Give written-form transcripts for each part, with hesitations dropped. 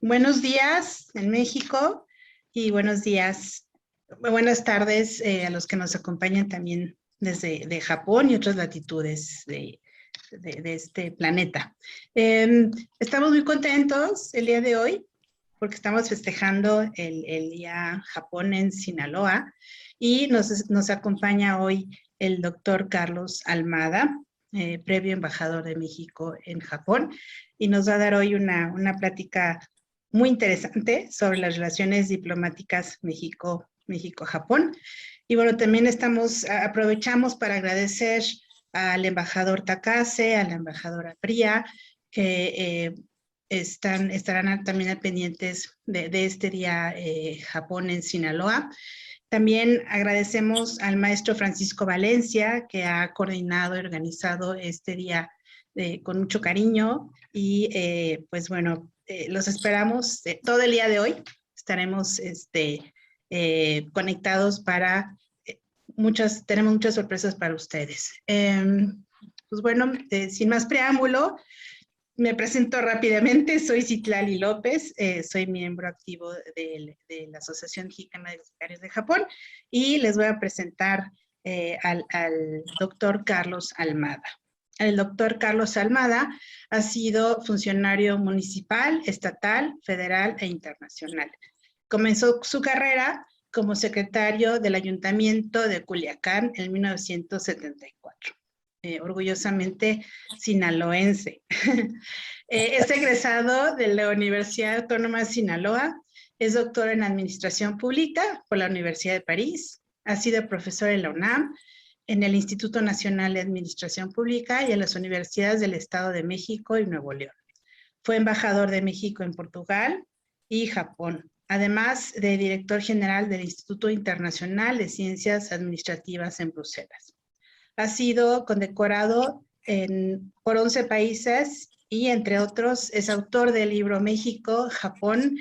Buenos días en México y buenas tardes a los que nos acompañan también desde Japón y otras latitudes de este planeta. Estamos muy contentos el día de hoy porque estamos festejando el Día Japón en Sinaloa y nos acompaña hoy el doctor Carlos Almada, previo embajador de México en Japón, y nos va a dar hoy una plática muy interesante sobre las relaciones diplomáticas México-Japón. Y bueno, también aprovechamos para agradecer al embajador Takase, a la embajadora Pria, que estarán también pendientes de este día Japón en Sinaloa. También agradecemos al maestro Francisco Valencia, que ha coordinado y organizado este día con mucho cariño. Y pues bueno, los esperamos todo el día de hoy. Estaremos conectados para tenemos muchas sorpresas para ustedes. Pues bueno, sin más preámbulo, me presento rápidamente. Soy Citlali López, soy miembro activo de la Asociación Mexicana de Becarios de Japón, y les voy a presentar al doctor Carlos Almada. El doctor Carlos Almada ha sido funcionario municipal, estatal, federal e internacional. Comenzó su carrera como secretario del Ayuntamiento de Culiacán en 1974. Orgullosamente sinaloense. Es egresado de la Universidad Autónoma de Sinaloa, es doctor en Administración Pública por la Universidad de París, ha sido profesor en la UNAM, en el Instituto Nacional de Administración Pública y en las universidades del Estado de México y Nuevo León. Fue embajador de México en Portugal y Japón, además de director general del Instituto Internacional de Ciencias Administrativas en Bruselas. Ha sido condecorado por 11 países y, entre otros, es autor del libro México-Japón,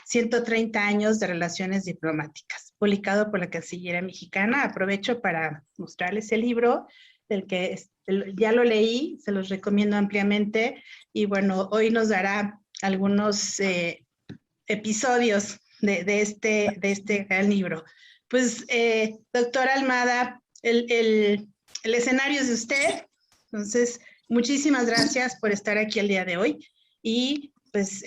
130 años de relaciones diplomáticas, publicado por la Cancillería Mexicana. Aprovecho para mostrarles el libro, del que ya lo leí, se los recomiendo ampliamente, y bueno, hoy nos dará algunos episodios de este gran libro. Pues, doctor Almada, el escenario es de usted. Entonces, muchísimas gracias por estar aquí el día de hoy y pues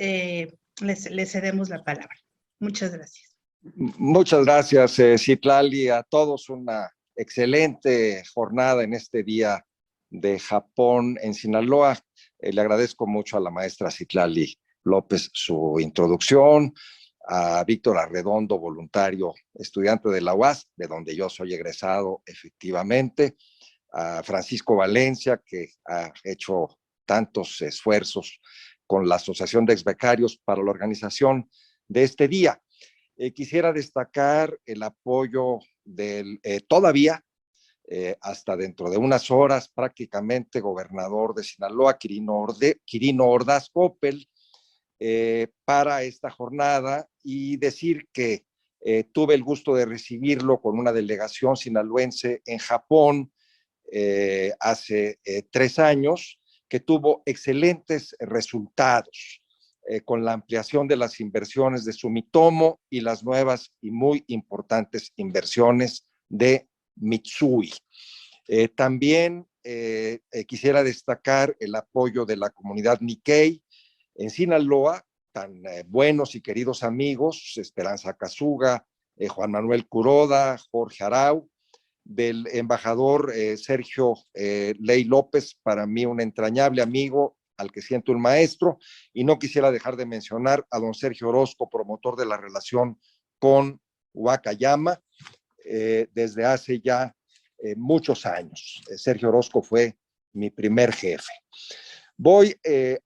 les cedemos la palabra. Muchas gracias. Muchas gracias, Citlali. A todos una excelente jornada en este día de Japón en Sinaloa. Le agradezco mucho a la maestra Citlali López su introducción, a Víctor Arredondo, voluntario, estudiante de la UAS, de donde yo soy egresado efectivamente, a Francisco Valencia, que ha hecho tantos esfuerzos con la Asociación de Exbecarios para la organización de este día. Quisiera destacar el apoyo del todavía, hasta dentro de unas horas, prácticamente gobernador de Sinaloa, Quirino Ordaz Coppel, para esta jornada, y decir que tuve el gusto de recibirlo con una delegación sinaloense en Japón hace 3 años, que tuvo excelentes resultados con la ampliación de las inversiones de Sumitomo y las nuevas y muy importantes inversiones de Mitsui. También quisiera destacar el apoyo de la comunidad Nikkei en Sinaloa, tan buenos y queridos amigos, Esperanza Casuga, Juan Manuel Kuroda, Jorge Arau, del embajador Sergio Ley López, para mí un entrañable amigo al que siento un maestro, y no quisiera dejar de mencionar a don Sergio Orozco, promotor de la relación con Wakayama desde hace ya muchos años. Sergio Orozco fue mi primer jefe. Voy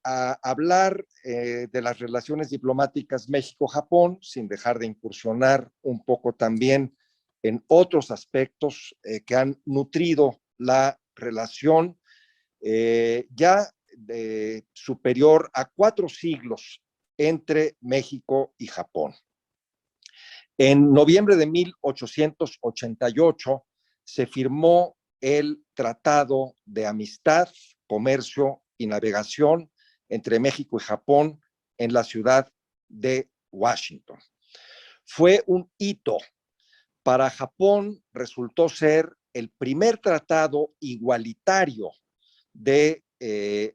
a hablar de las relaciones diplomáticas México-Japón, sin dejar de incursionar un poco también en otros aspectos que han nutrido la relación ya superior a 4 siglos entre México y Japón. En noviembre de 1888 se firmó el Tratado de Amistad, Comercio y Navegación entre México y Japón en la ciudad de Washington. Fue un hito. Para Japón resultó ser el primer tratado igualitario de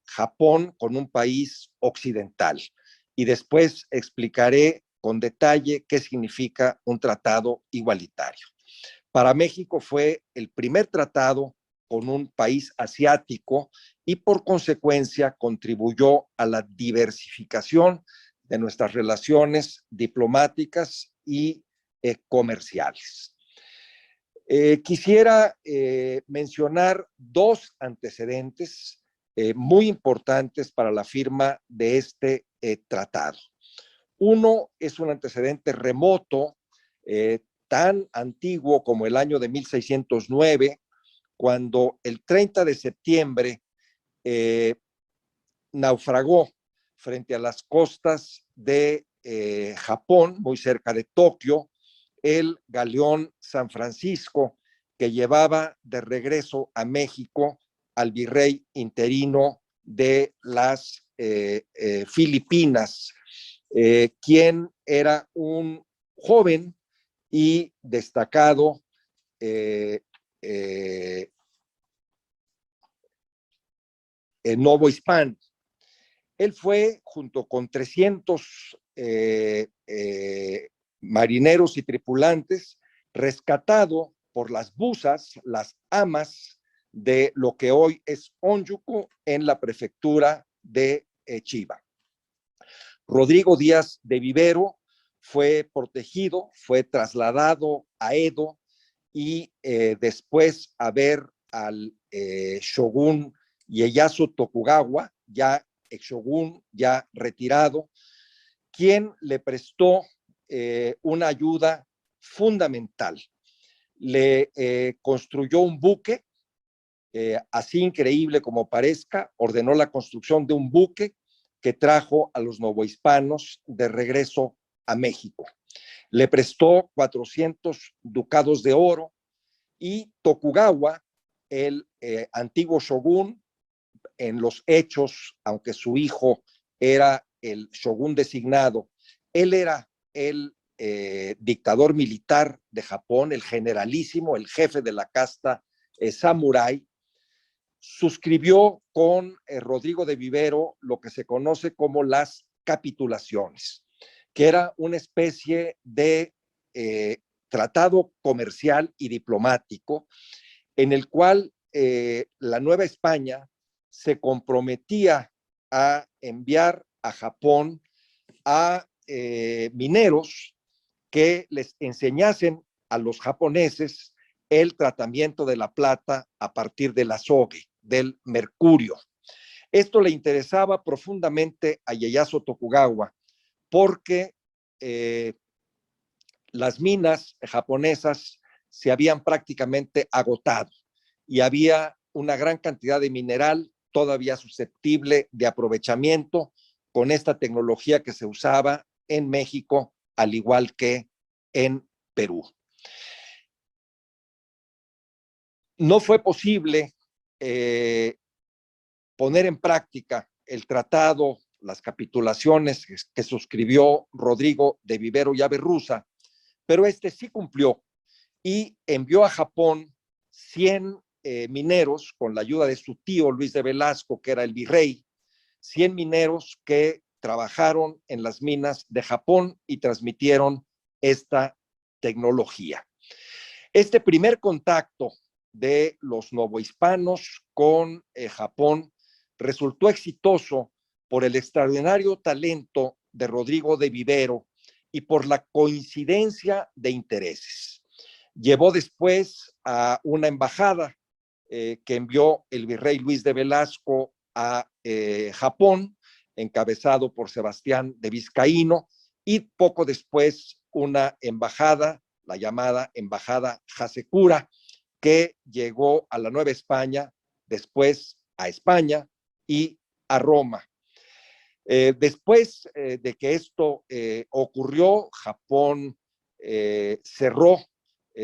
Japón con un país occidental. Y después explicaré con detalle qué significa un tratado igualitario. Para México fue el primer tratado con un país asiático y por consecuencia contribuyó a la diversificación de nuestras relaciones diplomáticas y comerciales. Quisiera mencionar dos antecedentes muy importantes para la firma de este tratado. Uno es un antecedente remoto, tan antiguo como el año de 1609, cuando el 30 de septiembre naufragó frente a las costas de Japón, muy cerca de Tokio, el galeón San Francisco, que llevaba de regreso a México al virrey interino de las Filipinas, quien era un joven y destacado novohispano. Él fue, junto con 300 marineros y tripulantes, rescatado por las buzas, las amas de lo que hoy es Onjuku, en la prefectura de Chiba. Rodrigo Díaz de Vivero fue protegido, fue trasladado a Edo y después a ver al shogun Ieyasu Tokugawa, ya ex shogun, ya retirado, quien le prestó una ayuda fundamental. Le construyó un buque, así increíble como parezca, ordenó la construcción de un buque que trajo a los novohispanos de regreso a México. Le prestó 400 ducados de oro y Tokugawa, el antiguo shogun, en los hechos, aunque su hijo era el shogun designado, él era el dictador militar de Japón, el generalísimo, el jefe de la casta samurái. Suscribió con Rodrigo de Vivero lo que se conoce como las capitulaciones, que era una especie de tratado comercial y diplomático en el cual la Nueva España se comprometía a enviar a Japón a mineros que les enseñasen a los japoneses el tratamiento de la plata a partir del azogue, del mercurio. Esto le interesaba profundamente a Ieyasu Tokugawa porque las minas japonesas se habían prácticamente agotado y había una gran cantidad de mineral todavía susceptible de aprovechamiento con esta tecnología que se usaba en México, al igual que en Perú. No fue posible poner en práctica el tratado, las capitulaciones que suscribió Rodrigo de Vivero y Averruza, pero este sí cumplió y envió a Japón 100 mineros con la ayuda de su tío Luis de Velasco, que era el virrey, 100 mineros que trabajaron en las minas de Japón y transmitieron esta tecnología. Este primer contacto de los novohispanos con Japón resultó exitoso por el extraordinario talento de Rodrigo de Vivero y por la coincidencia de intereses. Llevó después a una embajada que envió el virrey Luis de Velasco a Japón, encabezado por Sebastián de Vizcaíno, y poco después una embajada, la llamada Embajada Hasekura, que llegó a la Nueva España, después a España y a Roma. Después de que esto ocurrió, Japón cerró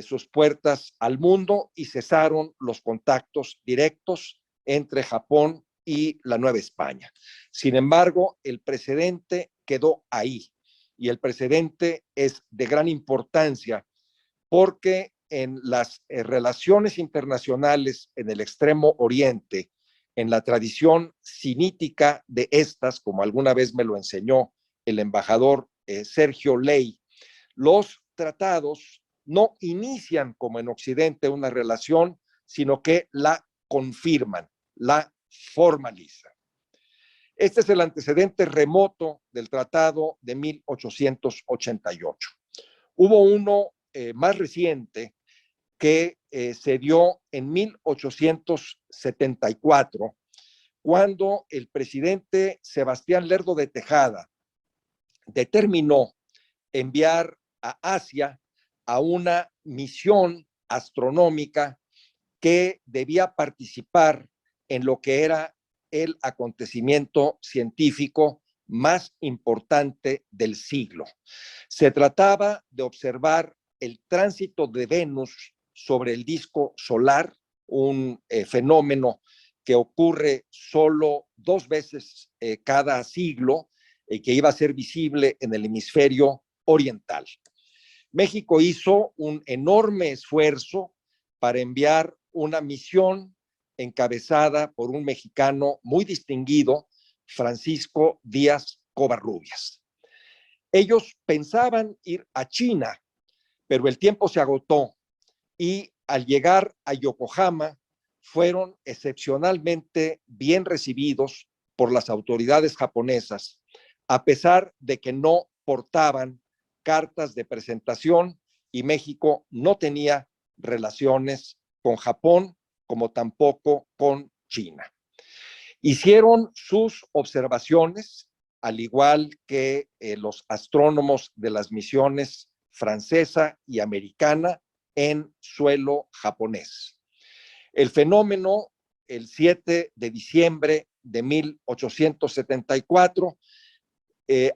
sus puertas al mundo y cesaron los contactos directos entre Japón y la Nueva España. Sin embargo, el precedente quedó ahí. y el precedente es de gran importancia porque en las relaciones internacionales en el Extremo Oriente, en la tradición sinítica de estas, como alguna vez me lo enseñó el embajador Sergio Ley, los tratados no inician como en Occidente una relación, sino que la confirman, la formalizan. Este es el antecedente remoto del tratado de 1888. Hubo uno más reciente que se dio en 1874, cuando el presidente Sebastián Lerdo de Tejada determinó enviar a Asia a una misión astronómica que debía participar en lo que era el acontecimiento científico más importante del siglo. Se trataba de observar el tránsito de Venus sobre el disco solar, un fenómeno que ocurre solo 2 veces cada siglo y que iba a ser visible en el hemisferio oriental. México hizo un enorme esfuerzo para enviar una misión encabezada por un mexicano muy distinguido, Francisco Díaz Covarrubias. Ellos pensaban ir a China, pero el tiempo se agotó y al llegar a Yokohama fueron excepcionalmente bien recibidos por las autoridades japonesas, a pesar de que no portaban cartas de presentación y México no tenía relaciones con Japón como tampoco con China. Hicieron sus observaciones, al igual que los astrónomos de las misiones francesa y americana, en suelo japonés. El fenómeno, el 7 de diciembre de 1874,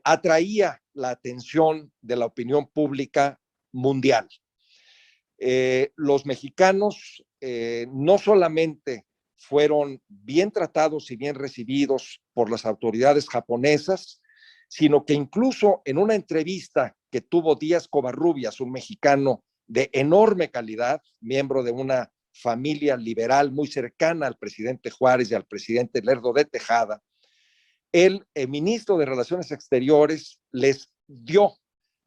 atraía la atención de la opinión pública mundial. Los mexicanos no solamente fueron bien tratados y bien recibidos por las autoridades japonesas, sino que incluso en una entrevista que tuvo Díaz Covarrubias, un mexicano de enorme calidad, miembro de una familia liberal muy cercana al presidente Juárez y al presidente Lerdo de Tejada, el ministro de Relaciones Exteriores les dio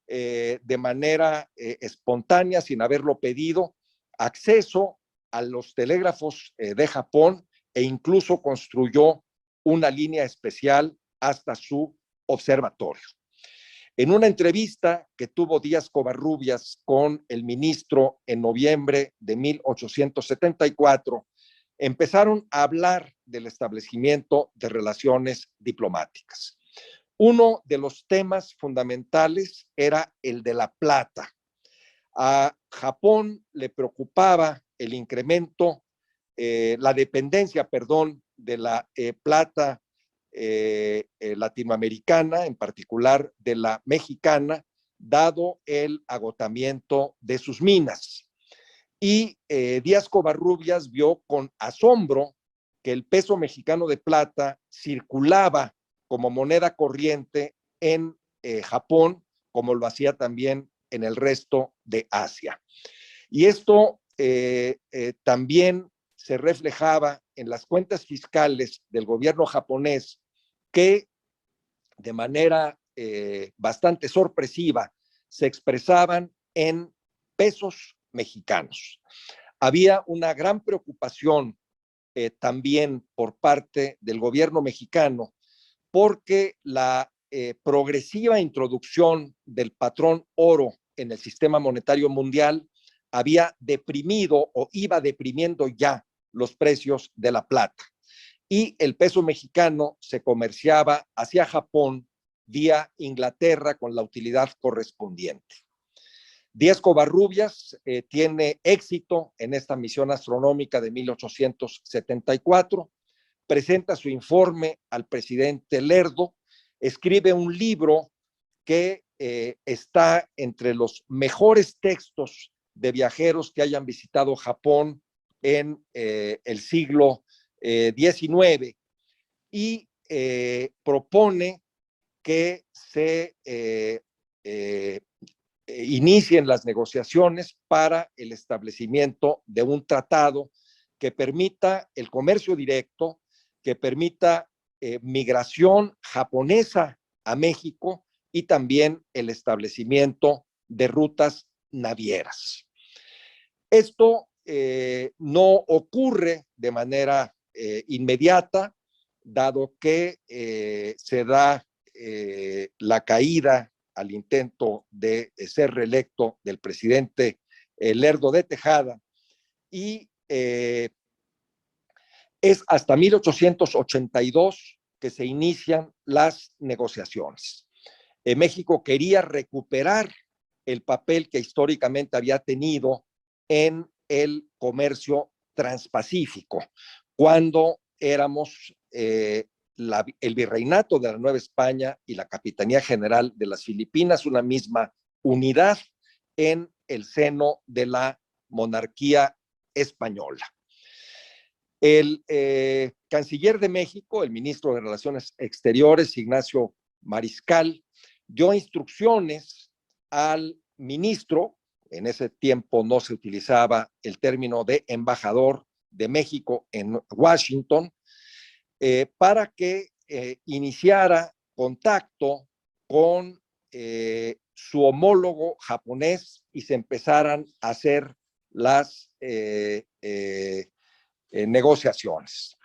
de manera espontánea, sin haberlo pedido, acceso a los telégrafos de Japón e incluso construyó una línea especial hasta su observatorio. En una entrevista que tuvo Díaz Covarrubias con el ministro en noviembre de 1874, empezaron a hablar del establecimiento de relaciones diplomáticas. Uno de los temas fundamentales era el de la plata. A Japón le preocupaba el incremento, la dependencia, perdón, de la plata latinoamericana, en particular de la mexicana, dado el agotamiento de sus minas. Y Díaz Covarrubias vio con asombro que el peso mexicano de plata circulaba como moneda corriente en Japón, como lo hacía también en el resto de Asia. Y esto también se reflejaba en las cuentas fiscales del gobierno japonés, que de manera bastante sorpresiva se expresaban en pesos mexicanos. Había una gran preocupación también por parte del gobierno mexicano, porque la progresiva introducción del patrón oro en el sistema monetario mundial había deprimido o iba deprimiendo ya los precios de la plata. Y el peso mexicano se comerciaba hacia Japón vía Inglaterra con la utilidad correspondiente. Díaz Covarrubias tiene éxito en esta misión astronómica de 1874, presenta su informe al presidente Lerdo, escribe un libro que está entre los mejores textos de viajeros que hayan visitado Japón en el siglo XIX y propone que se inicien las negociaciones para el establecimiento de un tratado que permita el comercio directo, que permita migración japonesa a México y también el establecimiento de rutas navieras. Esto no ocurre de manera inmediata, dado que se da la caída al intento de ser reelecto del presidente Lerdo de Tejada, y es hasta 1882 que se inician las negociaciones. México quería recuperar el papel que históricamente había tenido en el comercio transpacífico, cuando éramos el virreinato de la Nueva España y la Capitanía General de las Filipinas, una misma unidad en el seno de la monarquía española. El canciller de México, el ministro de Relaciones Exteriores, Ignacio Mariscal, dio instrucciones al ministro. En ese tiempo no se utilizaba el término de embajador de México en Washington, para que iniciara contacto con su homólogo japonés y se empezaran a hacer las negociaciones.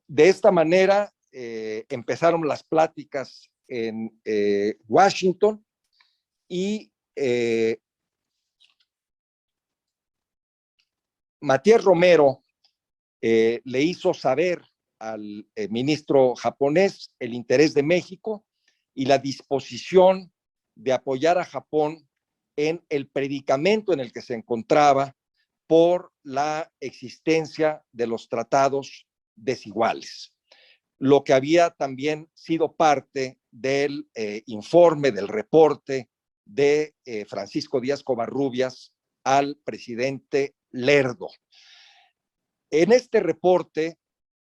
De esta manera empezaron las pláticas en Washington, y Matías Romero le hizo saber al ministro japonés el interés de México y la disposición de apoyar a Japón en el predicamento en el que se encontraba por la existencia de los tratados desiguales, lo que había también sido parte del informe, del reporte de Francisco Díaz Covarrubias al presidente Lerdo. En este reporte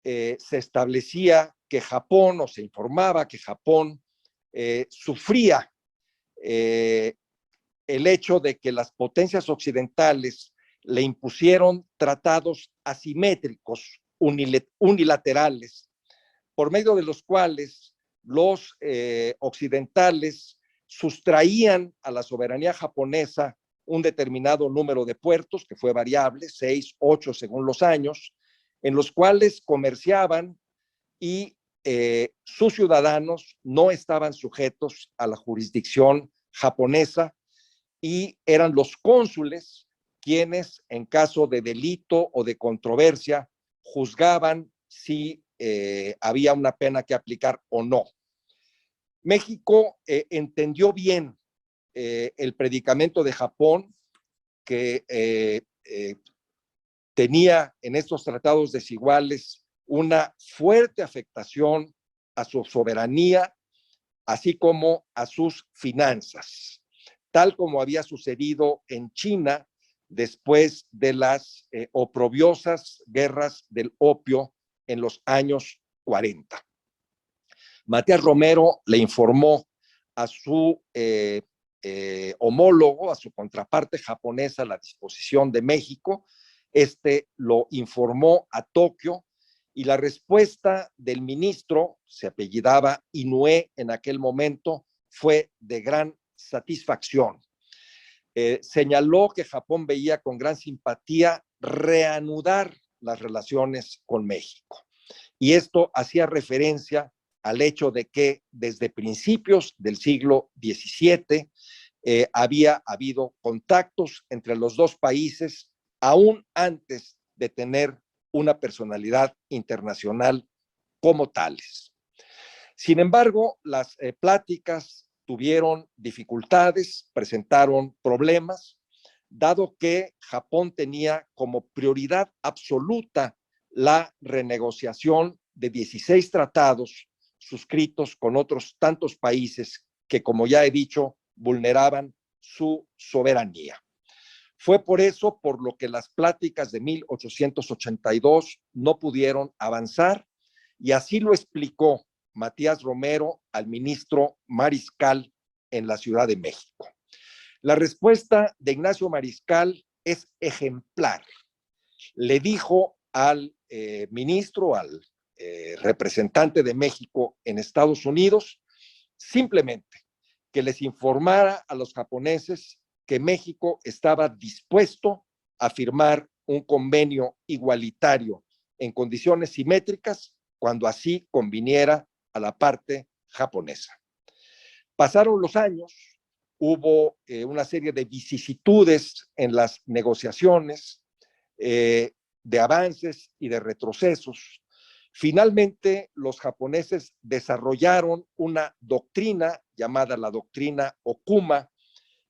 se establecía que Japón, o se informaba que Japón sufría el hecho de que las potencias occidentales le impusieron tratados asimétricos, unilaterales, por medio de los cuales los occidentales sustraían a la soberanía japonesa un determinado número de puertos, que fue variable, 6, 8 según los años, en los cuales comerciaban, y sus ciudadanos no estaban sujetos a la jurisdicción japonesa, y eran los cónsules quienes, en caso de delito o de controversia, juzgaban si había una pena que aplicar o no. México entendió bien el predicamento de Japón, que tenía en estos tratados desiguales una fuerte afectación a su soberanía, así como a sus finanzas, tal como había sucedido en China después de las oprobiosas guerras del opio en los años 40. Matías Romero le informó a su homólogo, a su contraparte japonesa, la disposición de México. Este lo informó a Tokio, y la respuesta del ministro, se apellidaba Inoue en aquel momento, fue de gran satisfacción. Señaló que Japón veía con gran simpatía reanudar las relaciones con México, y esto hacía referencia al hecho de que desde principios del siglo XVII había habido contactos entre los dos países, aún antes de tener una personalidad internacional como tales. Sin embargo, las pláticas tuvieron dificultades, presentaron problemas, dado que Japón tenía como prioridad absoluta la renegociación de 16 tratados suscritos con otros tantos países que, como ya he dicho, vulneraban su soberanía. Fue por eso por lo que las pláticas de 1882 no pudieron avanzar, y así lo explicó Matías Romero al ministro Mariscal en la Ciudad de México. La respuesta de Ignacio Mariscal es ejemplar. Le dijo al ministro, al representante de México en Estados Unidos, simplemente que les informara a los japoneses que México estaba dispuesto a firmar un convenio igualitario en condiciones simétricas cuando así conviniera a la parte japonesa. Pasaron los años, hubo una serie de vicisitudes en las negociaciones, de avances y de retrocesos. Finalmente, los japoneses desarrollaron una doctrina llamada la doctrina Okuma,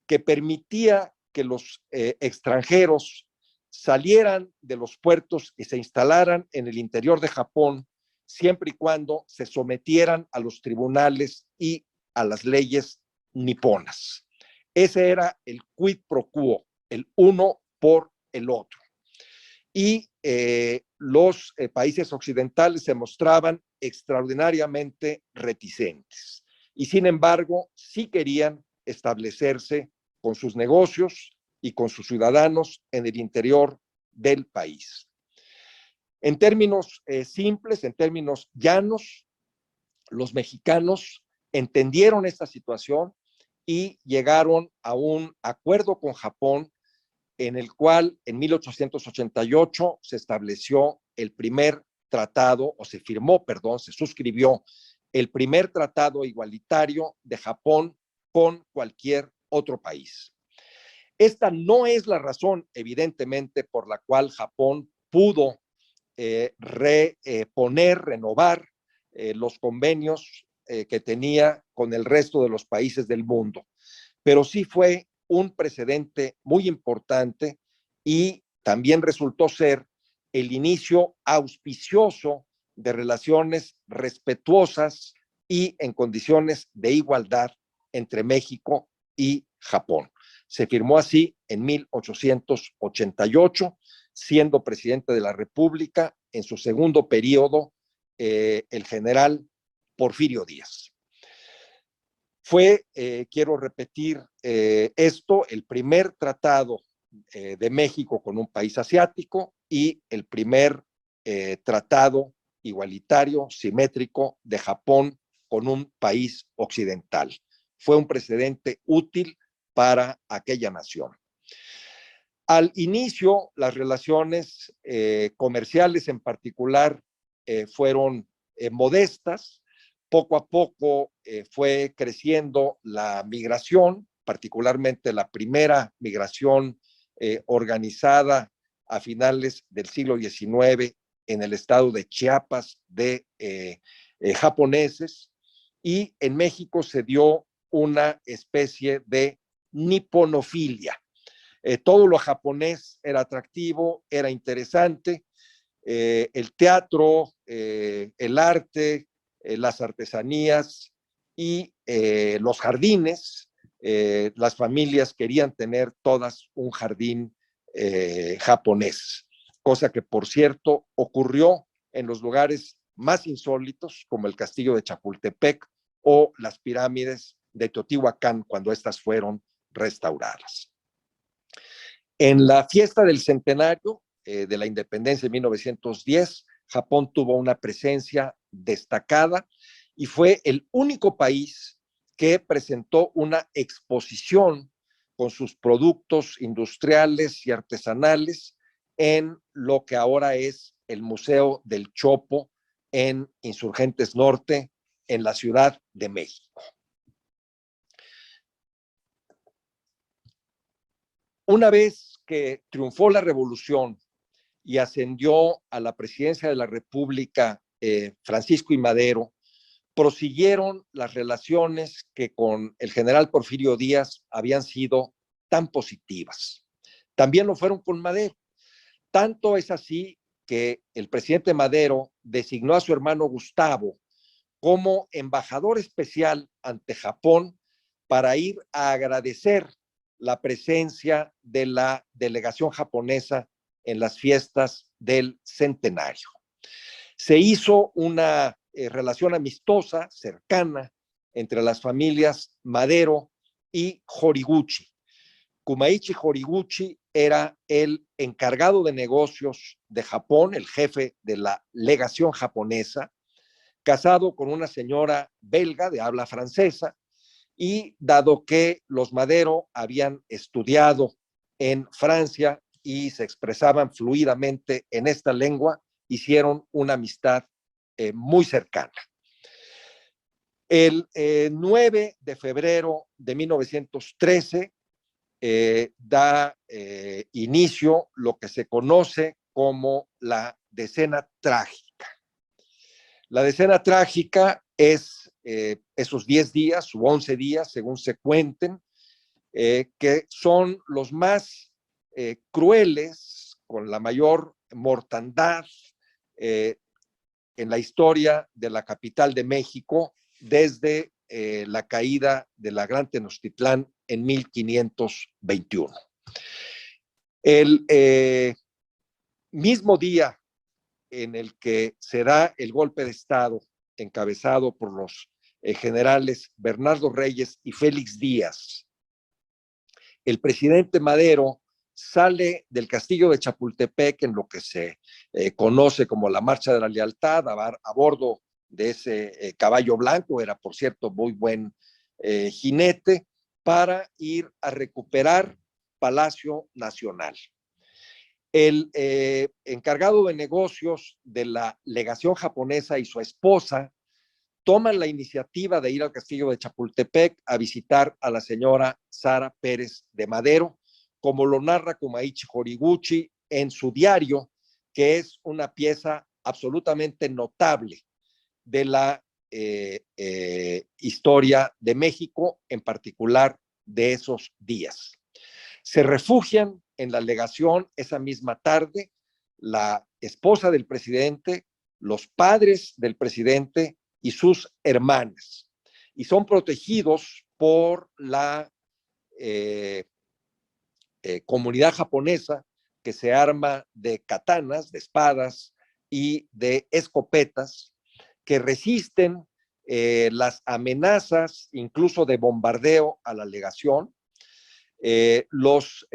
que permitía que los extranjeros salieran de los puertos y se instalaran en el interior de Japón, siempre y cuando se sometieran a los tribunales y a las leyes niponas. Ese era el quid pro quo, el uno por el otro. Y los países occidentales se mostraban extraordinariamente reticentes. Y sin embargo, sí querían establecerse con sus negocios y con sus ciudadanos en el interior del país. En términos simples, en términos llanos, los mexicanos entendieron esta situación y llegaron a un acuerdo con Japón en el cual en 1888 se estableció el primer tratado, o se firmó, perdón, se suscribió el primer tratado igualitario de Japón con cualquier otro país. Esta no es la razón, evidentemente, por la cual Japón pudo renovar los convenios que tenía con el resto de los países del mundo, pero sí fue un precedente muy importante y también resultó ser el inicio auspicioso de relaciones respetuosas y en condiciones de igualdad entre México y Japón. Se firmó así en 1888, siendo presidente de la República en su segundo periodo el general Porfirio Díaz. Fue, quiero repetir esto, el primer tratado de México con un país asiático y el primer tratado igualitario, simétrico de Japón con un país occidental. Fue un precedente útil para aquella nación. Al inicio, las relaciones comerciales en particular fueron modestas. Poco a poco fue creciendo la migración, particularmente la primera migración organizada a finales del siglo XIX en el estado de Chiapas de japoneses, y en México se dio una especie de niponofilia. Todo lo japonés era atractivo, era interesante, el teatro, el arte, las artesanías y los jardines. Las familias querían tener todas un jardín japonés, cosa que, por cierto, ocurrió en los lugares más insólitos, como el castillo de Chapultepec o las pirámides de Teotihuacán, cuando estas fueron restauradas. En la fiesta del centenario de la independencia de 1910, Japón tuvo una presencia destacada y fue el único país que presentó una exposición con sus productos industriales y artesanales en lo que ahora es el Museo del Chopo en Insurgentes Norte, en la Ciudad de México. Una vez que triunfó la revolución y ascendió a la presidencia de la República Francisco I. Madero, prosiguieron las relaciones que con el general Porfirio Díaz habían sido tan positivas. También lo fueron con Madero. Tanto es así que el presidente Madero designó a su hermano Gustavo como embajador especial ante Japón para ir a agradecer la presencia de la delegación japonesa en las fiestas del centenario. Se hizo una relación amistosa, cercana, entre las familias Madero y Horiguchi. Kumaichi Horiguchi era el encargado de negocios de Japón, el jefe de la legación japonesa, casado con una señora belga de habla francesa, y dado que los Madero habían estudiado en Francia y se expresaban fluidamente en esta lengua, hicieron una amistad muy cercana. El 9 de febrero de 1913 da inicio lo que se conoce como la decena trágica. La decena trágica es esos 10 días u 11 días, según se cuenten, que son los más crueles, con la mayor mortandad en la historia de la capital de México desde la caída de la Gran Tenochtitlán en 1521. El mismo día en el que se da el golpe de Estado encabezado por los generales Bernardo Reyes y Félix Díaz, el presidente Madero sale del castillo de Chapultepec en lo que se conoce como la Marcha de la Lealtad, a bordo de ese caballo blanco, era por cierto muy buen jinete, para ir a recuperar Palacio Nacional. El encargado de negocios de la legación japonesa y su esposa toman la iniciativa de ir al castillo de Chapultepec a visitar a la señora Sara Pérez de Madero, como lo narra Kumaichi Horiguchi en su diario, que es una pieza absolutamente notable de la historia de México, en particular de esos días. Se refugian en la legación esa misma tarde la esposa del presidente, los padres del presidente y sus hermanas, y son protegidos por la comunidad japonesa, que se arma de katanas, de espadas y de escopetas, que resisten las amenazas incluso de bombardeo a la legación. Los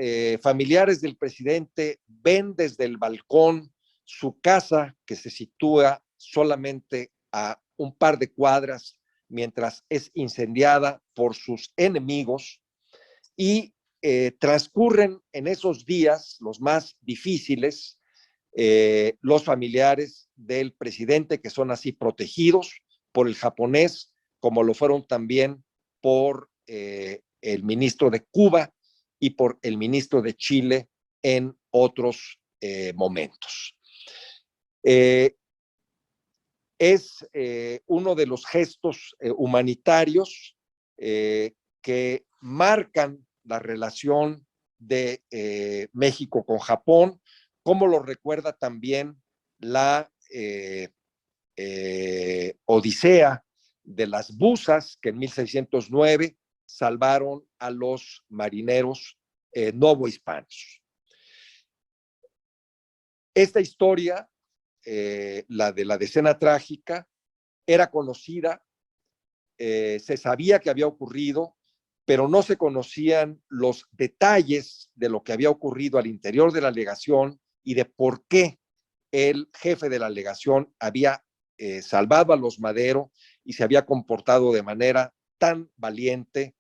familiares del presidente ven desde el balcón su casa, que se sitúa solamente a un par de cuadras, mientras es incendiada por sus enemigos, y transcurren en esos días, los más difíciles, los familiares del presidente, que son así protegidos por el japonés, como lo fueron también por el ministro de Cuba y por el ministro de Chile en otros momentos. Es uno de los gestos humanitarios que marcan la relación de México con Japón, como lo recuerda también la odisea de las buzas, que en 1609 salvaron a los marineros novohispanos. Esta historia, la de la decena trágica, era conocida, se sabía que había ocurrido, pero no se conocían los detalles de lo que había ocurrido al interior de la legación y de por qué el jefe de la legación había salvado a los Madero y se había comportado de manera tan valiente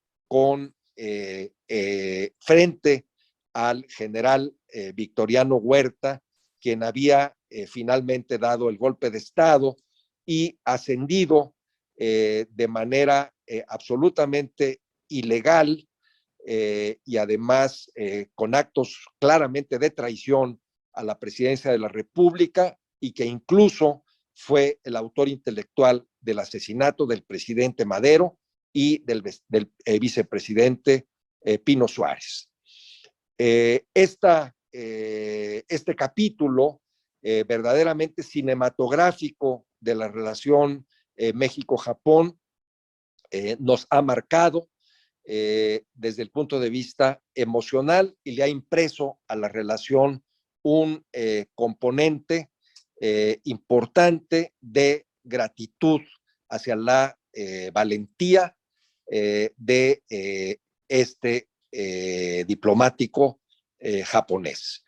frente al general Victoriano Huerta, quien había finalmente dado el golpe de Estado y ascendido de manera absolutamente ilegal y además con actos claramente de traición a la presidencia de la República, y que incluso fue el autor intelectual del asesinato del presidente Madero y del vicepresidente Pino Suárez. Este capítulo verdaderamente cinematográfico de la relación México-Japón nos ha marcado desde el punto de vista emocional y le ha impreso a la relación un componente importante de gratitud hacia la valentía de este diplomático japonés.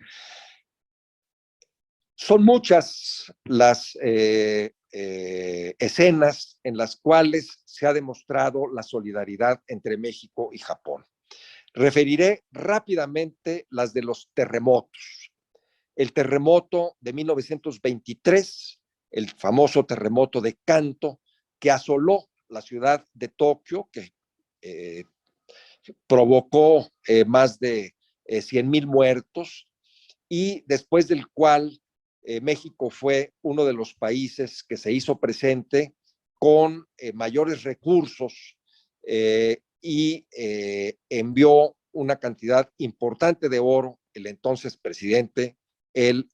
Son muchas las escenas en las cuales se ha demostrado la solidaridad entre México y Japón. Referiré rápidamente las de los terremotos. El terremoto de 1923, el famoso terremoto de Kanto, que asoló la ciudad de Tokio, que provocó más de 100,000 muertos, y después del cual México fue uno de los países que se hizo presente con mayores recursos y envió una cantidad importante de oro el entonces presidente, el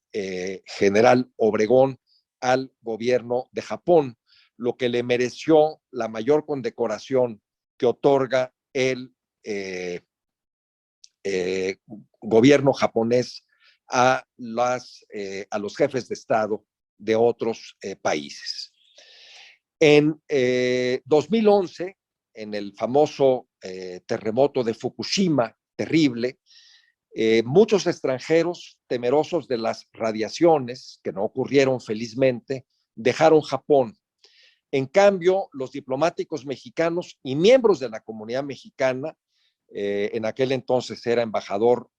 general Obregón, al gobierno de Japón, lo que le mereció la mayor condecoración que otorga el gobierno japonés a los jefes de Estado de otros países. En 2011, en el famoso terremoto de Fukushima, terrible, muchos extranjeros temerosos de las radiaciones, que no ocurrieron felizmente, dejaron Japón. En cambio, los diplomáticos mexicanos y miembros de la comunidad mexicana, en aquel entonces era embajador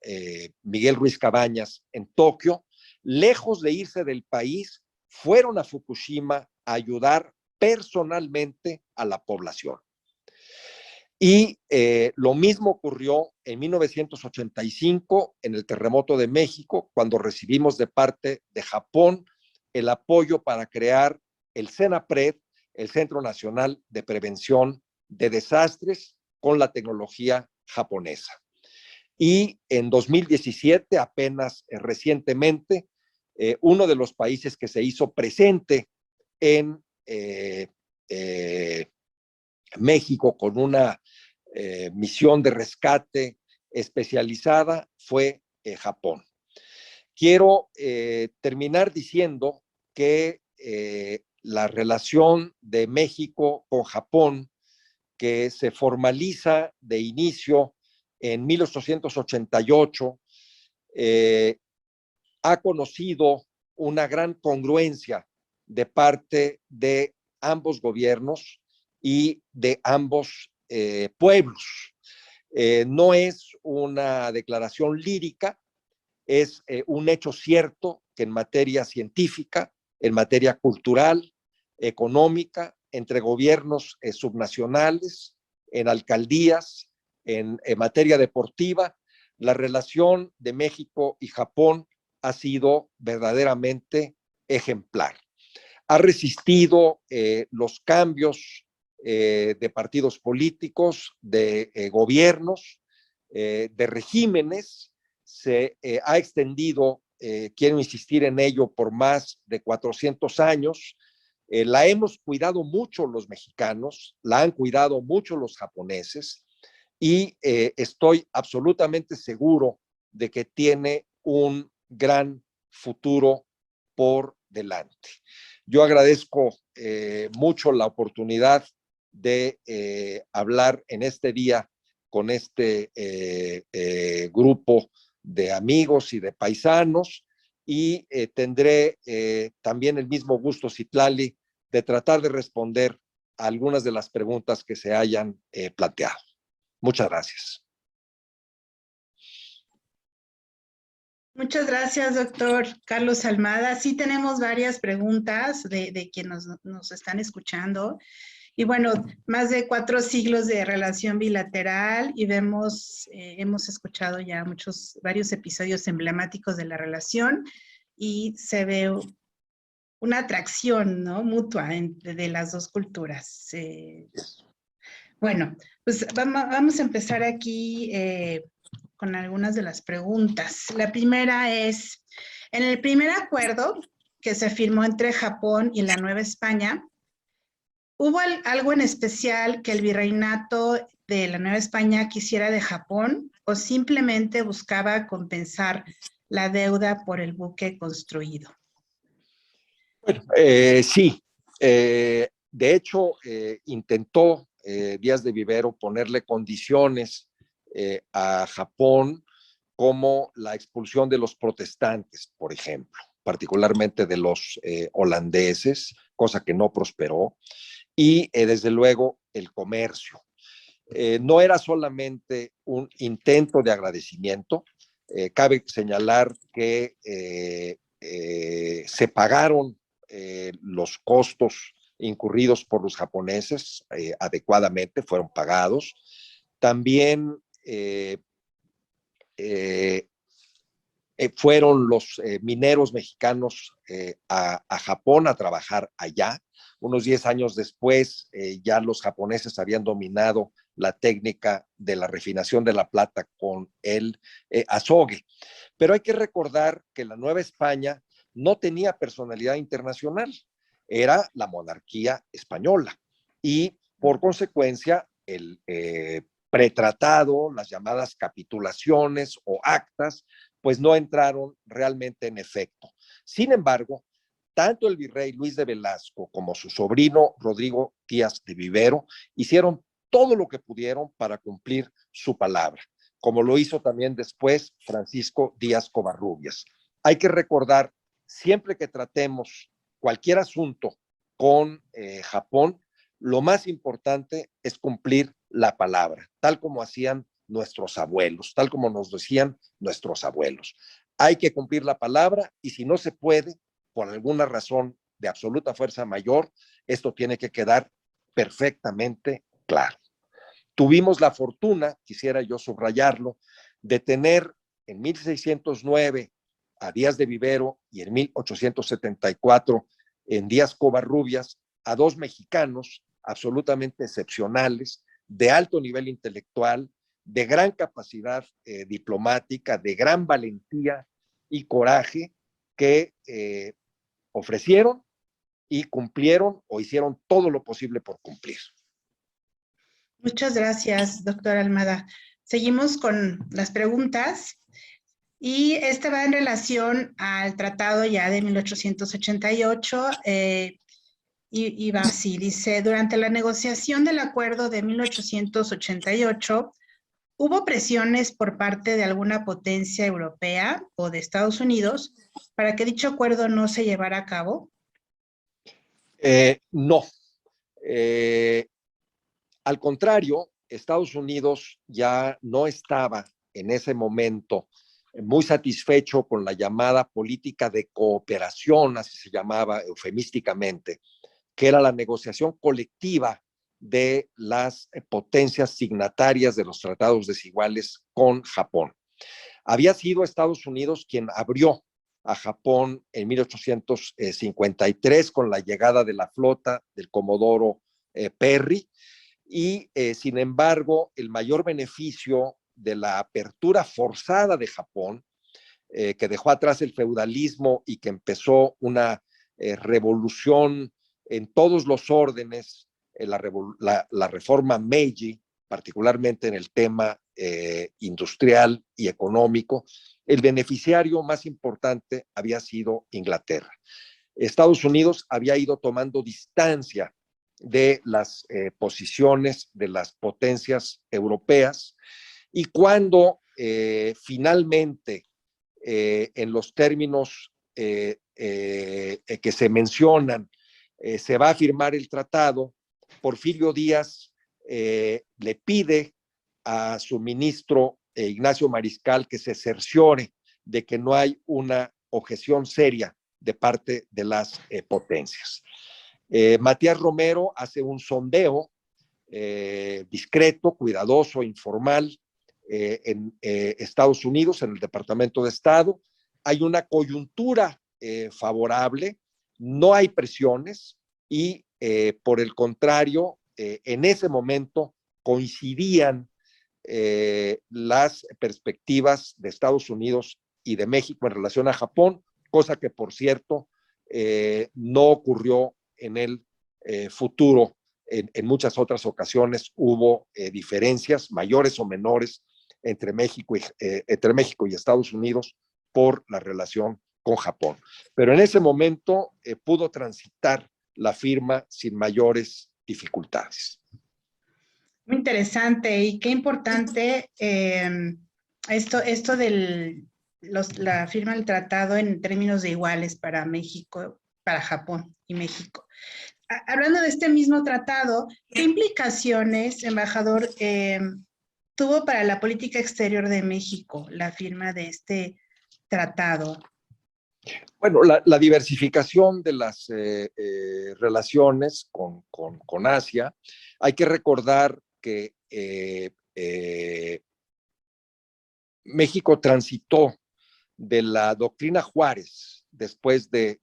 Miguel Ruiz Cabañas en Tokio, lejos de irse del país, fueron a Fukushima a ayudar personalmente a la población. Y lo mismo ocurrió en 1985 en el terremoto de México, cuando recibimos de parte de Japón el apoyo para crear el CENAPRED, el Centro Nacional de Prevención de Desastres, con la tecnología japonesa. Y en 2017, apenas recientemente, uno de los países que se hizo presente en México con una misión de rescate especializada fue Japón. Quiero terminar diciendo que la relación de México con Japón, que se formaliza de inicio en 1888, ha conocido una gran congruencia de parte de ambos gobiernos y de ambos pueblos. No es una declaración lírica, es un hecho cierto que en materia científica, en materia cultural, económica, entre gobiernos subnacionales, en alcaldías, en materia deportiva, la relación de México y Japón ha sido verdaderamente ejemplar. Ha resistido los cambios de partidos políticos, de gobiernos, de regímenes. Se ha extendido, quiero insistir en ello, por más de 400 años. La hemos cuidado mucho los mexicanos, la han cuidado mucho los japoneses, y estoy absolutamente seguro de que tiene un gran futuro por delante. Yo agradezco mucho la oportunidad de hablar en este día con este grupo de amigos y de paisanos, y tendré también el mismo gusto, Citlali, de tratar de responder a algunas de las preguntas que se hayan planteado. Muchas gracias. Muchas gracias, doctor Carlos Almada. Sí tenemos varias preguntas de quienes nos están escuchando. Y bueno, más de 4 siglos de relación bilateral, y hemos escuchado ya varios episodios emblemáticos de la relación, y se ve una atracción, ¿no?, mutua de las dos culturas. Bueno, pues vamos a empezar aquí con algunas de las preguntas. La primera es, en el primer acuerdo que se firmó entre Japón y la Nueva España, ¿hubo algo en especial que el virreinato de la Nueva España quisiera de Japón, o simplemente buscaba compensar la deuda por el buque construido? Bueno, sí. De hecho, intentó Díaz de Vivero ponerle condiciones a Japón, como la expulsión de los protestantes, por ejemplo, particularmente de los holandeses, cosa que no prosperó, y desde luego el comercio. No era solamente un intento de agradecimiento, cabe señalar que se pagaron los costos incurridos por los japoneses adecuadamente, fueron pagados. También fueron los mineros mexicanos a Japón a trabajar allá. Unos 10 años después, ya los japoneses habían dominado la técnica de la refinación de la plata con el azogue. Pero hay que recordar que la Nueva España no tenía personalidad internacional, era la monarquía española y por consecuencia el pretratado, las llamadas capitulaciones o actas, pues no entraron realmente en efecto. Sin embargo, tanto el virrey Luis de Velasco como su sobrino Rodrigo Díaz de Vivero hicieron todo lo que pudieron para cumplir su palabra, como lo hizo también después Francisco Díaz Covarrubias. Hay que recordar, siempre que tratemos cualquier asunto con Japón, lo más importante es cumplir la palabra, tal como hacían nuestros abuelos, tal como nos decían nuestros abuelos. Hay que cumplir la palabra y si no se puede, por alguna razón de absoluta fuerza mayor, esto tiene que quedar perfectamente claro. Tuvimos la fortuna, quisiera yo subrayarlo, de tener en 1609 a Díaz de Vivero y en 1874 en Díaz Covarrubias a dos mexicanos absolutamente excepcionales, de alto nivel intelectual, de gran capacidad diplomática, de gran valentía y coraje que ofrecieron y cumplieron o hicieron todo lo posible por cumplir. Muchas gracias, doctora Almada. Seguimos con las preguntas y esta va en relación al tratado ya de 1888 y va así, dice, durante la negociación del acuerdo de 1888, ¿hubo presiones por parte de alguna potencia europea o de Estados Unidos para que dicho acuerdo no se llevara a cabo? No. Al contrario, Estados Unidos ya no estaba en ese momento muy satisfecho con la llamada política de cooperación, así se llamaba eufemísticamente, que era la negociación colectiva de las potencias signatarias de los tratados desiguales con Japón. Había sido Estados Unidos quien abrió a Japón en 1853 con la llegada de la flota del Comodoro Perry y sin embargo el mayor beneficio de la apertura forzada de Japón, que dejó atrás el feudalismo y que empezó una revolución en todos los órdenes, la reforma Meiji, particularmente en el tema industrial y económico, el beneficiario más importante había sido Inglaterra. Estados Unidos había ido tomando distancia de las posiciones de las potencias europeas y cuando finalmente en los términos que se mencionan se va a firmar el tratado, Porfirio Díaz le pide a su ministro Ignacio Mariscal que se cerciore de que no hay una objeción seria de parte de las potencias. Matías Romero hace un sondeo discreto, cuidadoso, informal en Estados Unidos, en el Departamento de Estado. Hay una coyuntura favorable, no hay presiones y por el contrario, en ese momento coincidían las perspectivas de Estados Unidos y de México en relación a Japón, cosa que por cierto no ocurrió en el futuro. En muchas otras ocasiones hubo diferencias mayores o menores entre México y Estados Unidos por la relación con Japón. Pero en ese momento pudo transitar la firma sin mayores dificultades. Muy interesante y qué importante esto de la firma del tratado en términos de iguales para México, para Japón y México. Hablando de este mismo tratado, ¿qué implicaciones, embajador, tuvo para la política exterior de México la firma de este tratado? Bueno, la diversificación de las relaciones con Asia, hay que recordar que México transitó de la doctrina Juárez después de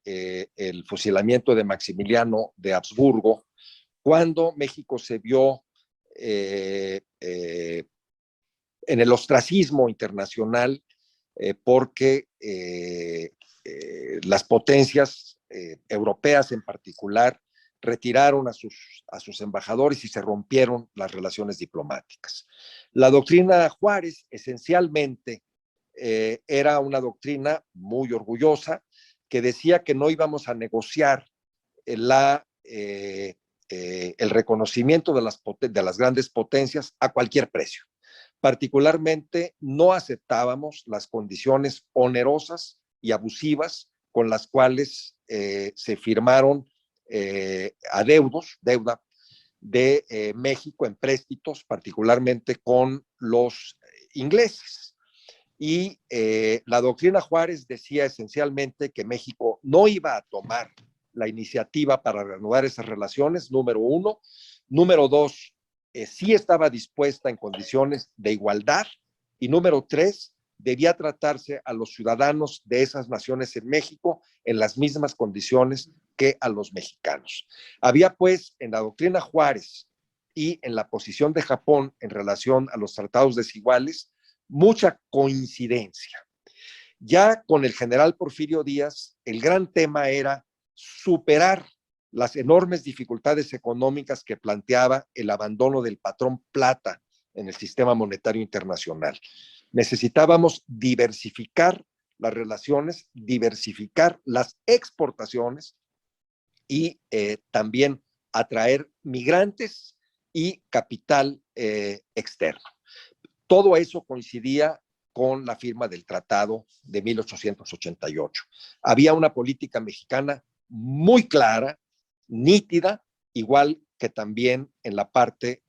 el fusilamiento de Maximiliano de Habsburgo, cuando México se vio en el ostracismo internacional porque las potencias europeas en particular retiraron a sus embajadores y se rompieron las relaciones diplomáticas. La doctrina Juárez esencialmente era una doctrina muy orgullosa que decía que no íbamos a negociar el reconocimiento de las grandes potencias a cualquier precio. Particularmente no aceptábamos las condiciones onerosas y abusivas con las cuales se firmaron deuda de México en préstitos, particularmente con los ingleses. Y la doctrina Juárez decía esencialmente que México no iba a tomar la iniciativa para reanudar esas relaciones, número uno. Número dos, sí estaba dispuesta en condiciones de igualdad. Y número tres, debía tratarse a los ciudadanos de esas naciones en México en las mismas condiciones que a los mexicanos. Había pues en la doctrina Juárez y en la posición de Japón en relación a los tratados desiguales mucha coincidencia. Ya con el general Porfirio Díaz, el gran tema era superar las enormes dificultades económicas que planteaba el abandono del patrón plata en el sistema monetario internacional. Necesitábamos diversificar las relaciones, diversificar las exportaciones y también atraer migrantes y capital externo. Todo eso coincidía con la firma del Tratado de 1888. Había una política mexicana muy clara, nítida, igual que también en la parte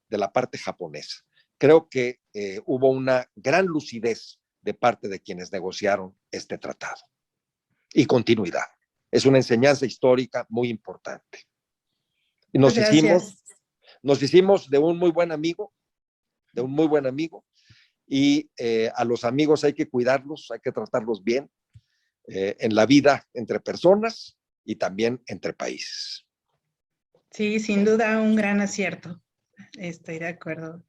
japonesa. Creo que hubo una gran lucidez de parte de quienes negociaron este tratado y continuidad. Es una enseñanza histórica muy importante. Y nos hicimos de un muy buen amigo, y a los amigos hay que cuidarlos, hay que tratarlos bien en la vida entre personas y también entre países. Sí, sin duda un gran acierto. Estoy de acuerdo,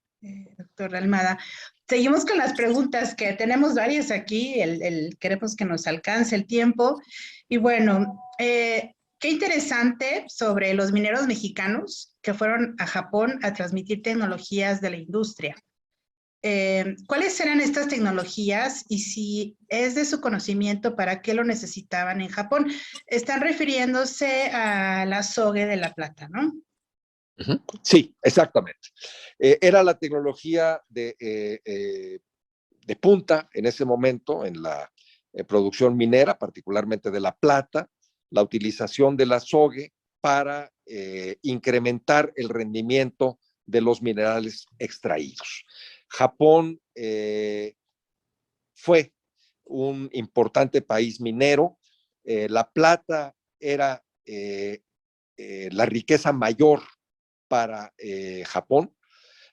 doctor Almada. Seguimos con las preguntas, que tenemos varias aquí, queremos que nos alcance el tiempo. Y bueno, qué interesante sobre los mineros mexicanos que fueron a Japón a transmitir tecnologías de la industria. ¿Cuáles eran estas tecnologías y si es de su conocimiento para qué lo necesitaban en Japón? Están refiriéndose a la sogue de la plata, ¿no? Sí, exactamente. Era la tecnología de punta en ese momento en la producción minera, particularmente de la plata, la utilización de la sogue para incrementar el rendimiento de los minerales extraídos. Japón fue un importante país minero. La plata era la riqueza mayor para Japón.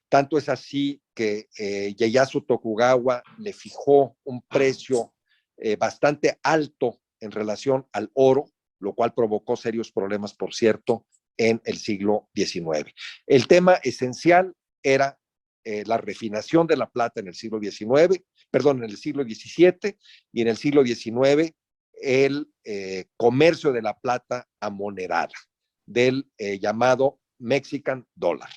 Tanto es así que Ieyasu Tokugawa le fijó un precio bastante alto en relación al oro, lo cual provocó serios problemas, por cierto, en el siglo XIX. El tema esencial era la refinación de la plata en el siglo XVII, en el siglo XVII, y en el siglo XIX el comercio de la plata amonedada, del llamado Mexican Dollar.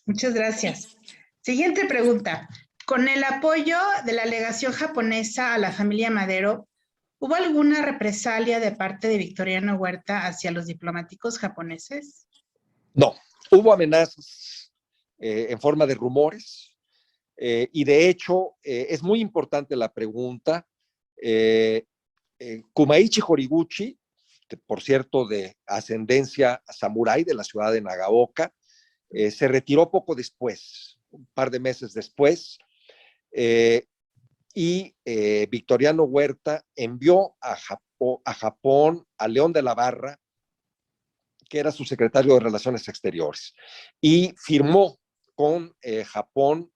Muchas gracias. Siguiente pregunta. Con el apoyo de la legación japonesa a la familia Madero, ¿hubo alguna represalia de parte de Victoriano Huerta hacia los diplomáticos japoneses? No, hubo amenazas en forma de rumores, y de hecho es muy importante la pregunta. Kumaichi Horiguchi, que por cierto de ascendencia samurái de la ciudad de Nagaoka, se retiró poco después, un par de meses después, y Victoriano Huerta envió a Japón a León de la Barra, que era su secretario de Relaciones Exteriores, y firmó con Japón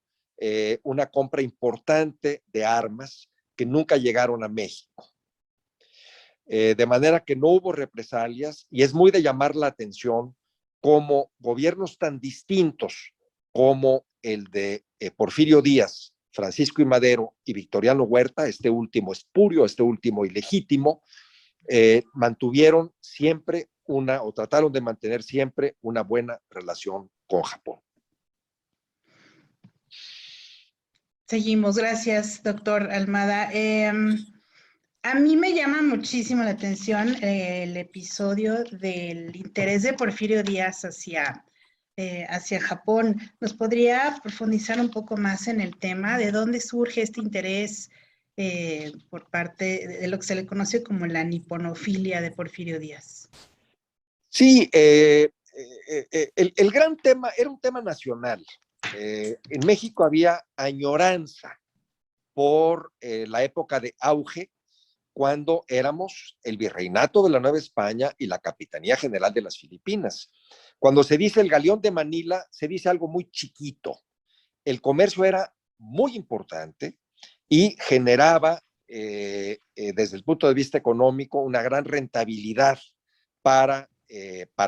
una compra importante de armas que nunca llegaron a México. De manera que no hubo represalias, y es muy de llamar la atención cómo gobiernos tan distintos como el de Porfirio Díaz, Francisco I. Madero y Victoriano Huerta, este último espurio, este último ilegítimo, mantuvieron siempre o trataron de mantener siempre una buena relación con Japón. Seguimos, gracias, doctor Almada. A mí me llama muchísimo la atención el episodio del interés de Porfirio Díaz hacia Japón. ¿Nos podría profundizar un poco más en el tema? ¿De dónde surge este interés por parte de lo que se le conoce como la niponofilia de Porfirio Díaz? Sí, el gran tema era un tema nacional. En México había añoranza por la época de auge, cuando éramos el virreinato de la Nueva España y la Capitanía General de las Filipinas. Cuando se dice el galeón de Manila, se dice algo muy chiquito. El comercio era muy importante y generaba, desde el punto de vista económico, una gran rentabilidad para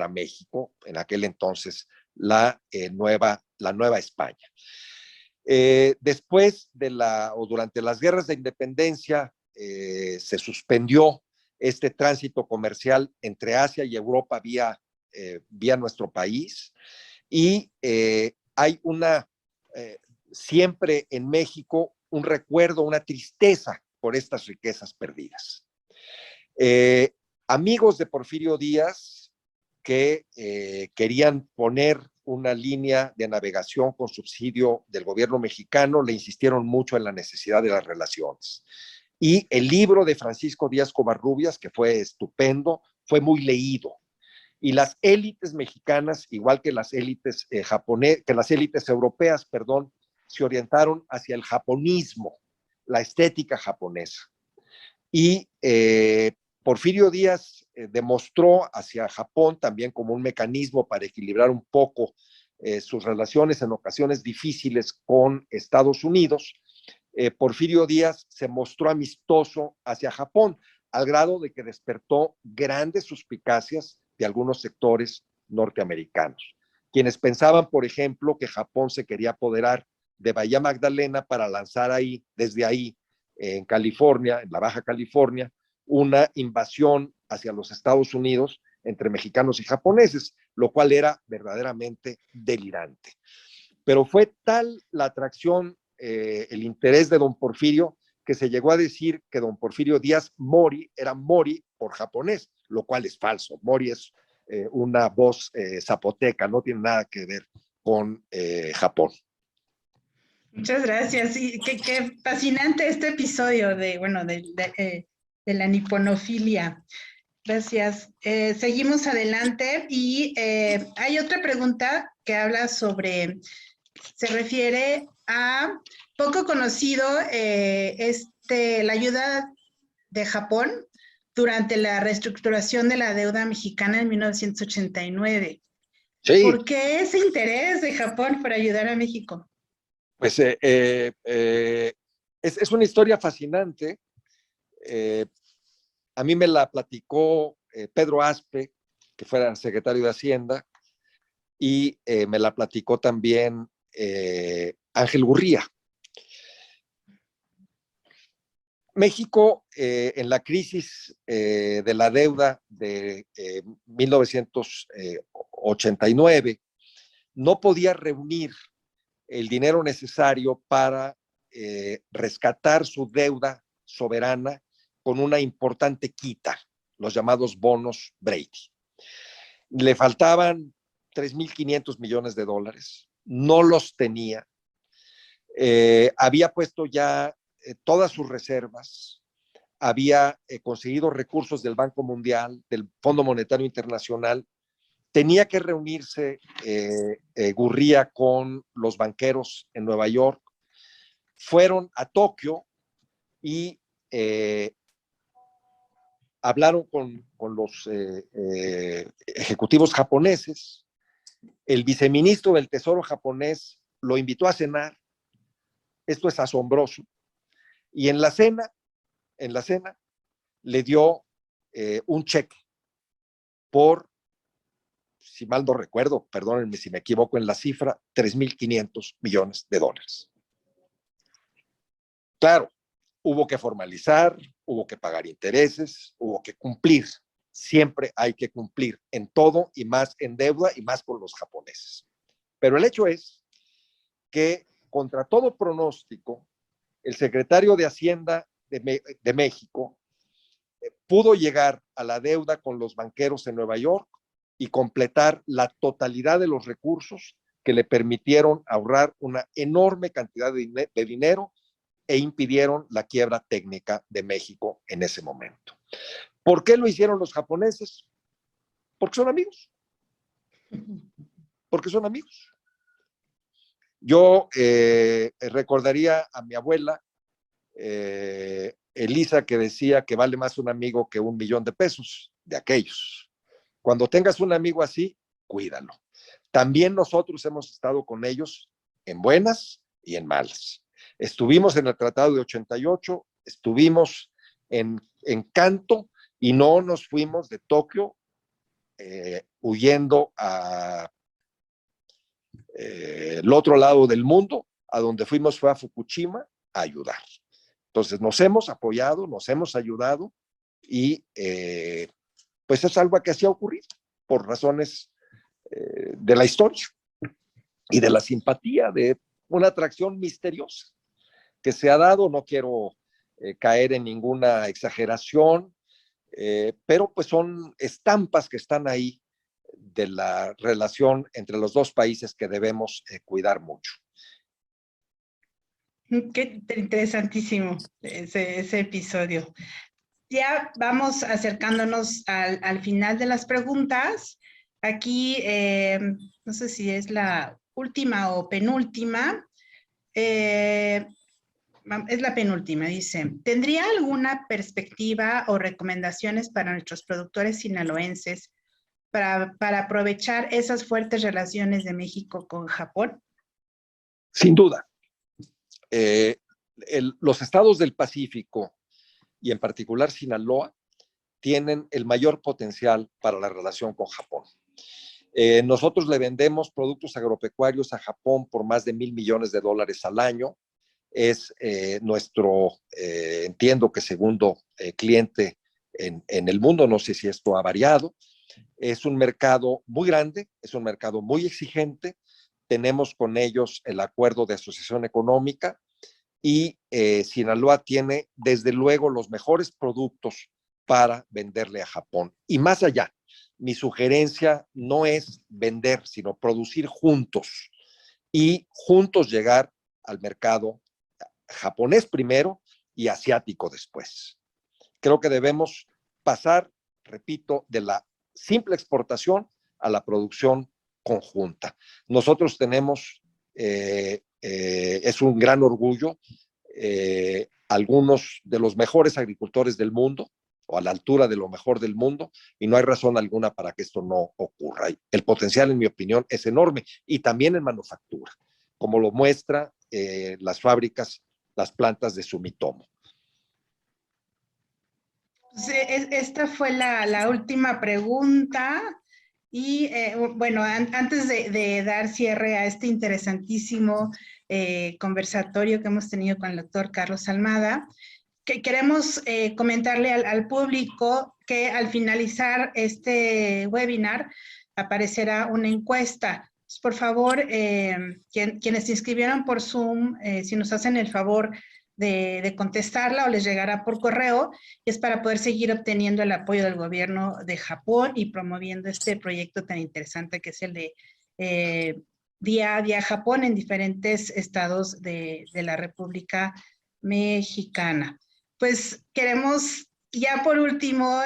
México, en aquel entonces la Nueva España. Después o durante las guerras de independencia, se suspendió este tránsito comercial entre Asia y Europa vía nuestro país, y hay siempre en México un recuerdo, una tristeza por estas riquezas perdidas. Amigos de Porfirio Díaz que querían poner una línea de navegación con subsidio del gobierno mexicano le insistieron mucho en la necesidad de las relaciones. Y el libro de Francisco Díaz Covarrubias, que fue estupendo, fue muy leído. Y las élites mexicanas, igual que las élites europeas, se orientaron hacia el japonismo, la estética japonesa. Y Porfirio Díaz demostró hacia Japón también como un mecanismo para equilibrar un poco sus relaciones en ocasiones difíciles con Estados Unidos. Porfirio Díaz se mostró amistoso hacia Japón, al grado de que despertó grandes suspicacias de algunos sectores norteamericanos, quienes pensaban, por ejemplo, que Japón se quería apoderar de Bahía Magdalena para lanzar desde ahí, en California, en la Baja California, una invasión hacia los Estados Unidos entre mexicanos y japoneses, lo cual era verdaderamente delirante. Pero fue tal la atracción, el interés de don Porfirio, que se llegó a decir que don Porfirio Díaz Mori era Mori por japonés, lo cual es falso. Mori es una voz zapoteca, no tiene nada que ver con Japón. Muchas gracias. Sí, qué fascinante este episodio de la niponofilia. Gracias. Seguimos adelante y hay otra pregunta que habla se refiere a poco conocido la ayuda de Japón durante la reestructuración de la deuda mexicana en 1989. Sí. ¿Por qué ese interés de Japón por ayudar a México? Pues es una historia fascinante. A mí me la platicó Pedro Aspe, que fuera secretario de Hacienda, y me la platicó también Ángel Gurría. México, en la crisis de la deuda de 1989, no podía reunir el dinero necesario para rescatar su deuda soberana con una importante quita, los llamados bonos Brady. Le faltaban $3,500 millones, no los tenía, había puesto ya todas sus reservas, había conseguido recursos del Banco Mundial, del Fondo Monetario Internacional, tenía que reunirse Gurría con los banqueros en Nueva York, fueron a Tokio y hablaron con los ejecutivos japoneses. El viceministro del Tesoro japonés lo invitó a cenar. Esto es asombroso. Y en la cena le dio un cheque por, si mal no recuerdo, perdónenme si me equivoco en la cifra, $3,500 millones. Claro, hubo que formalizar, hubo que pagar intereses, hubo que cumplir. Siempre hay que cumplir en todo y más en deuda y más con los japoneses. Pero el hecho es que, contra todo pronóstico, el secretario de Hacienda de México pudo llegar a la deuda con los banqueros en Nueva York y completar la totalidad de los recursos que le permitieron ahorrar una enorme cantidad de dinero e impidieron la quiebra técnica de México en ese momento. ¿Por qué lo hicieron los japoneses? Porque son amigos. Porque son amigos. Yo recordaría a mi abuela, Elisa, que decía que vale más un amigo que $1,000,000 de aquellos. Cuando tengas un amigo así, cuídalo. También nosotros hemos estado con ellos en buenas y en malas. Estuvimos en el Tratado de 88, estuvimos en Kanto y no nos fuimos de Tokio huyendo a el otro lado del mundo. A donde fuimos fue a Fukushima a ayudar. Entonces nos hemos apoyado, nos hemos ayudado y pues es algo que así ha ocurrido por razones de la historia y de la simpatía, de una atracción misteriosa que se ha dado. No quiero caer en ninguna exageración, pero pues son estampas que están ahí de la relación entre los dos países que debemos cuidar mucho. Qué interesantísimo ese episodio. Ya vamos acercándonos al final de las preguntas. Aquí, no sé si es la última o penúltima. Es la penúltima, dice. ¿Tendría alguna perspectiva o recomendaciones para nuestros productores sinaloenses para aprovechar esas fuertes relaciones de México con Japón? Sin duda. Los estados del Pacífico y en particular Sinaloa tienen el mayor potencial para la relación con Japón. Nosotros le vendemos productos agropecuarios a Japón por más de $1,000 millones al año. Es nuestro, entiendo que segundo cliente en el mundo, no sé si esto ha variado. Es un mercado muy grande, es un mercado muy exigente. Tenemos con ellos el acuerdo de asociación económica y Sinaloa tiene desde luego los mejores productos para venderle a Japón. Y más allá, mi sugerencia no es vender, sino producir juntos y juntos llegar al mercado japonés primero y asiático después. Creo que debemos pasar, repito, de la simple exportación a la producción conjunta. Nosotros tenemos, es un gran orgullo, algunos de los mejores agricultores del mundo, o a la altura de lo mejor del mundo, y no hay razón alguna para que esto no ocurra. El potencial, en mi opinión, es enorme, y también en manufactura, como lo muestra las fábricas, las plantas de Sumitomo. Sí, esta fue la última pregunta. Y bueno, antes de dar cierre a este interesantísimo conversatorio que hemos tenido con el doctor Carlos Almada, que queremos comentarle al público que al finalizar este webinar aparecerá una encuesta. Por favor, quienes se inscribieron por Zoom, si nos hacen el favor de contestarla o les llegará por correo, es para poder seguir obteniendo el apoyo del gobierno de Japón y promoviendo este proyecto tan interesante que es el de día a día a Japón en diferentes estados de la República Mexicana. Pues queremos, ya por último,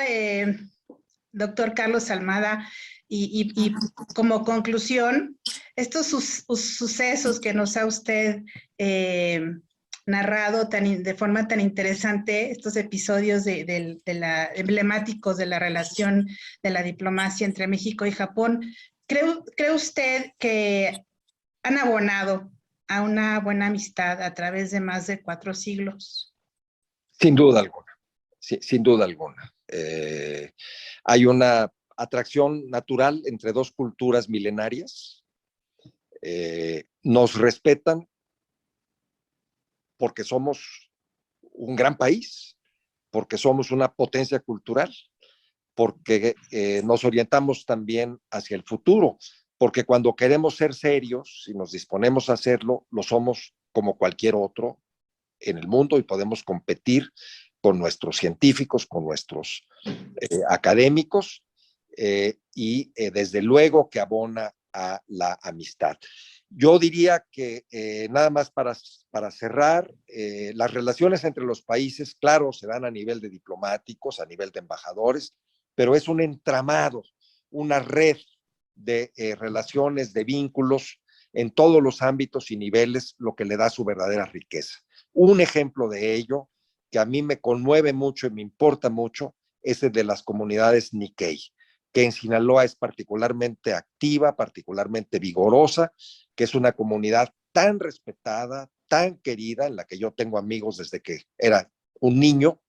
doctor Carlos Almada, y como conclusión, estos sucesos que nos ha usted narrado de forma tan interesante, estos episodios emblemáticos de la relación de la diplomacia entre México y Japón, ¿cree usted que han abonado a una buena amistad a través de más de 4 siglos? Sin duda alguna, sin duda alguna. Hay una atracción natural entre dos culturas milenarias. Nos respetan porque somos un gran país, porque somos una potencia cultural, porque nos orientamos también hacia el futuro, porque cuando queremos ser serios y nos disponemos a hacerlo, lo somos como cualquier otro en el mundo y podemos competir con nuestros científicos, con nuestros académicos y desde luego que abona a la amistad. Yo diría que nada más para cerrar, las relaciones entre los países, claro, se dan a nivel de diplomáticos, a nivel de embajadores, pero es un entramado, una red de relaciones, de vínculos en todos los ámbitos y niveles, lo que le da su verdadera riqueza. Un ejemplo de ello, que a mí me conmueve mucho y me importa mucho, es el de las comunidades Nikkei, que en Sinaloa es particularmente activa, particularmente vigorosa, que es una comunidad tan respetada, tan querida, en la que yo tengo amigos desde que era un niño,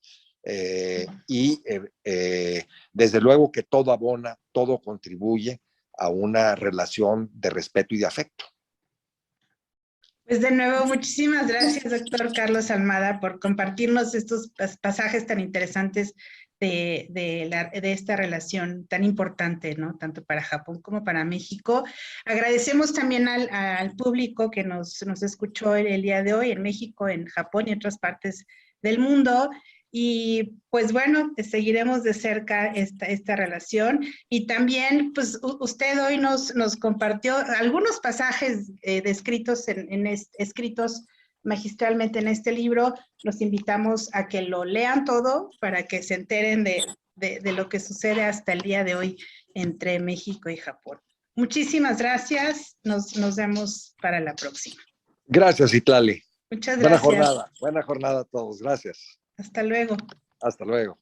y desde luego que todo abona, todo contribuye a una relación de respeto y de afecto. Pues de nuevo, muchísimas gracias, doctor Carlos Almada, por compartirnos estos pasajes tan interesantes de esta relación tan importante, ¿no? Tanto para Japón como para México. Agradecemos también al público que nos escuchó el día de hoy en México, en Japón y otras partes del mundo. Y pues bueno, seguiremos de cerca esta relación. Y también, pues usted hoy nos compartió algunos pasajes descritos escritos magistralmente en este libro. Los invitamos a que lo lean todo para que se enteren de lo que sucede hasta el día de hoy entre México y Japón. Muchísimas gracias. Nos vemos para la próxima. Gracias, Citlali. Muchas gracias. Buena jornada a todos. Gracias. Hasta luego. Hasta luego.